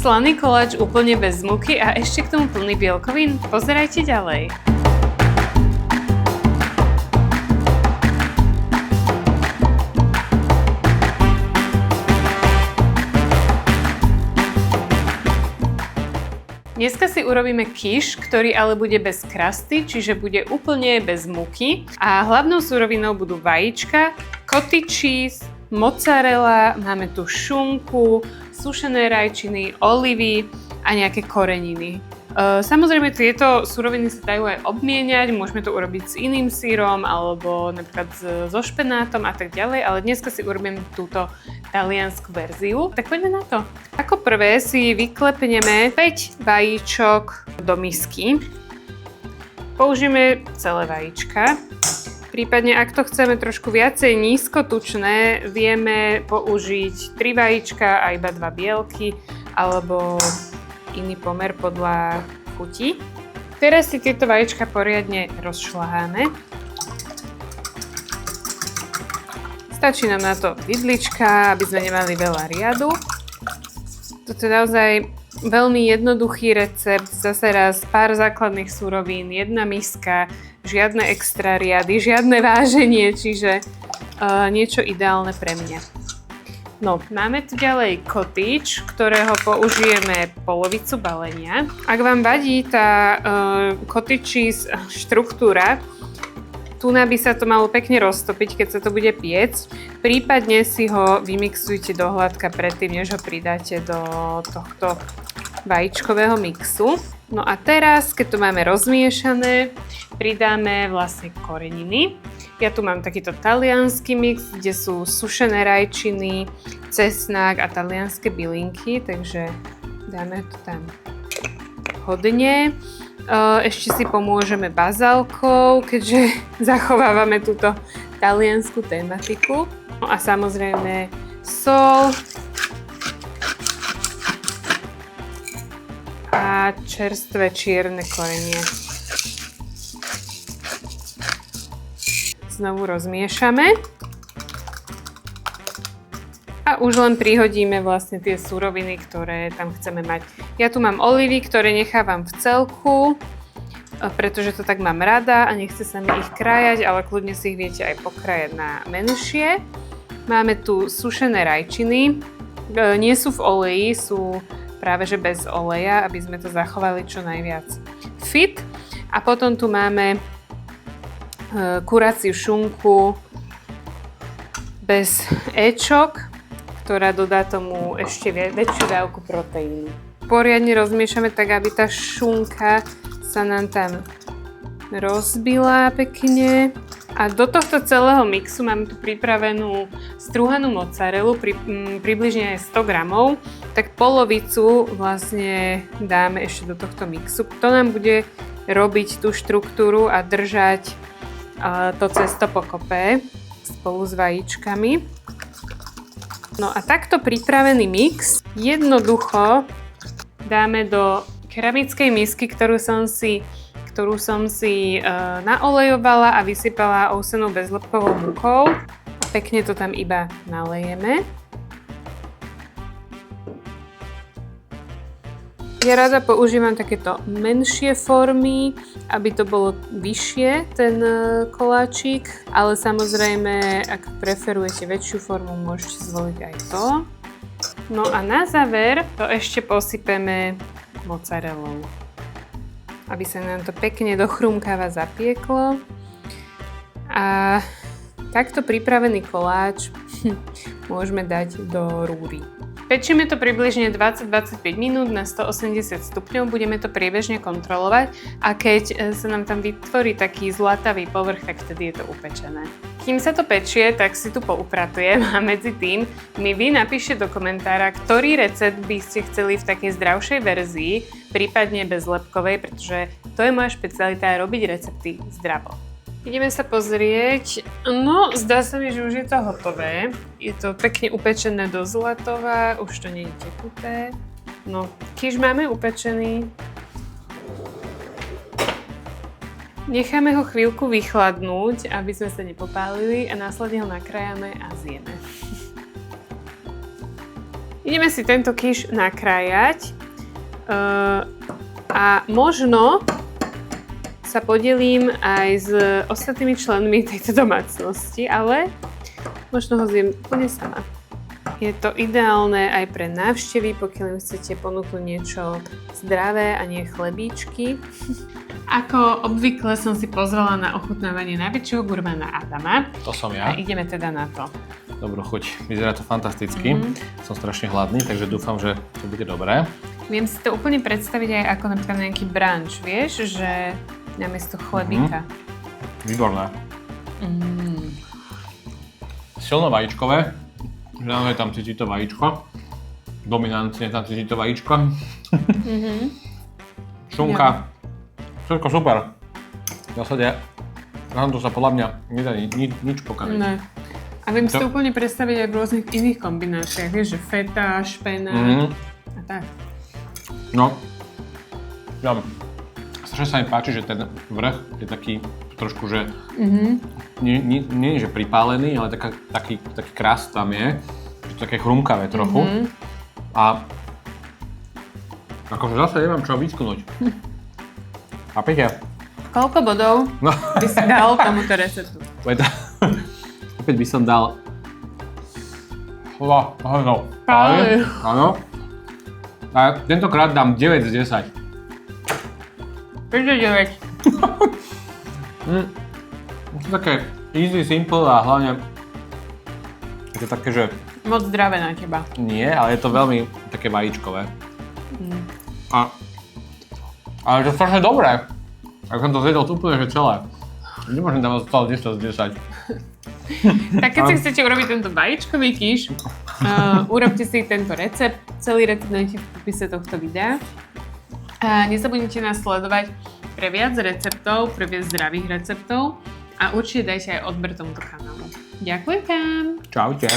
Slaný koláč úplne bez múky a ešte k tomu plný bielkovín? Pozerajte ďalej. Dneska si urobíme quiche, ktorý ale bude bez krasty, čiže bude úplne bez múky. A hlavnou surovinou budú vajíčka, cottage cheese, mozzarella, máme tu šunku, sušené rajčiny, olivy a nejaké koreniny. Samozrejme tieto suroviny sa dajú aj obmieniať, môžeme to urobiť s iným syrom alebo napríklad so špenátom a tak ďalej, ale dneska si urobím túto taliansku verziu. Tak poďme na to. Ako prvé si vyklepneme 5 vajíčok do misky. Použijeme celé vajíčka. Prípadne, ak to chceme trošku viacej nízkotučné, vieme použiť 3 vajíčka a iba 2 bielky, alebo iný pomer podľa chuti. Teraz si tieto vajíčka poriadne rozšľaháme. Stačí nám na to vidlička, aby sme nemali veľa riadu. Toto je naozaj veľmi jednoduchý recept, zase raz pár základných surovín, jedna miska, žiadne extra riady, žiadne váženie, čiže niečo ideálne pre mňa. No, máme tu ďalej cottage, ktorého použijeme polovicu balenia. Ak vám vadí tá cottage cheese štruktúra, tu by sa to malo pekne roztopiť, keď sa to bude piecť. Prípadne si ho vymixujte do hladka predtým, než ho pridáte do tohto vajíčkového mixu. No a teraz, keď to máme rozmiešané, pridáme vlastne koreniny. Ja tu mám takýto taliansky mix, kde sú sušené rajčiny, cesnák a talianske bylinky, takže dáme to tam hodne. Ešte si pomôžeme bazálkou, keďže zachovávame túto taliansku tematiku. No a samozrejme sol a čerstvé čierne korenie. Znovu rozmiešame. A už len prihodíme vlastne tie suroviny, ktoré tam chceme mať. Ja tu mám olivy, ktoré nechávam v celku, pretože to tak mám rada a nechce sa mi ich krájať, ale kľudne si ich viete aj pokrájať na menšie. Máme tu sušené rajčiny. Nie sú v oleji, sú práve že bez oleja, aby sme to zachovali čo najviac fit. A potom tu máme kuraciu šunku bez éčok, ktorá dodá tomu ešte väčšiu dávku proteínu. Poriadne rozmiešame tak, aby tá šunka sa nám tam rozbila pekne. A do tohto celého mixu máme tu pripravenú strúhanú mozzarellu, približne aj 100 gramov, tak polovicu vlastne dáme ešte do tohto mixu. To nám bude robiť tú štruktúru a držať to cesto pokope spolu s vajíčkami. No a takto pripravený mix jednoducho dáme do keramickej misky, ktorú som si naolejovala a vysypala ovsenou bezlepkovou múkou. A pekne to tam iba nalejeme. Ja rada používam takéto menšie formy, aby to bolo vyššie, ten koláčik, ale samozrejme, ak preferujete väčšiu formu, môžete zvoliť aj to. No a na záver to ešte posypeme mozzarellou, aby sa nám to pekne do chrumkáva zapieklo. A takto pripravený koláč môžeme dať do rúry. Pečíme to približne 20-25 minút na 180 stupňov, budeme to priebežne kontrolovať a keď sa nám tam vytvorí taký zlatavý povrch, tak vtedy je to upečené. Kým sa to pečie, tak si tu poupratujem a medzi tým mi vy napíšte do komentára, ktorý recept by ste chceli v takej zdravšej verzii, prípadne bez lepkovej, pretože to je moja špecialita robiť recepty zdravo. Ideme sa pozrieť. No, zdá sa mi, že už je to hotové. Je to pekne upečené do zlatova, už to nie je tekuté. No, quiche máme upečený. Necháme ho chvíľku vychladnúť, aby sme sa nepopálili a následne ho nakrájame a zjeme. Ideme si tento kyš nakrájať a možno sa podelím aj s ostatnými členmi tejto domácnosti, ale možno ho zjem úplne sama. Je to ideálne aj pre návštevy, pokiaľ im chcete ponúknuť niečo zdravé a nie chlebíčky. Ako obvykle som si pozrela na ochutnávanie najväčšieho gurmána Adama. To som ja. A ideme teda na to. Dobrú chuť. Vyzerá to fantasticky. Som strašne hladný, takže dúfam, že to bude dobré. Viem si to úplne predstaviť aj ako napríklad nejaký brunch, vieš, že namiesto chlebíka. Výborné. Silno vajíčkové, že naozaj tam cíti to vajíčko. Dominantne tam cíti to vajíčko. Šunka. Všetko super. V zásade na to sa podľa mňa nedá nič pokaziť. Ne. A viem si to úplne predstaviť aj v rôznych iných kombináciách, vieš, že feta, špenát a tak. No, ja, strašne sa mi páči, že ten vrch je taký trošku, že nie je že pripálený, ale taký krás tam je, že to také chrumkavé trochu. A akože zase nemám čo vysknúť. Chápete? Koľko bodov by si dal tomuto receptu? Opäť by som dal... Áno. A tentokrát dám 9 z 10. Prečo 9? Je to také easy, simple a hlavne je to také, že... Moc zdravé na teba. Nie, ale je to veľmi také vajíčkové. Ale je to strašne dobré. Ak som to zjedol úplne, že celé. Nemôžem dávať stále 10 z 10. Tak keď si chcete urobiť tento vajíčkový kyš, urobte si tento recept. Celý recept nájdete v popise tohto videa. A nezabudnite nás sledovať pre viac receptov, pre viac zdravých receptov a určite dajte aj odber tomuto kanálu. Ďakujem! Čaute.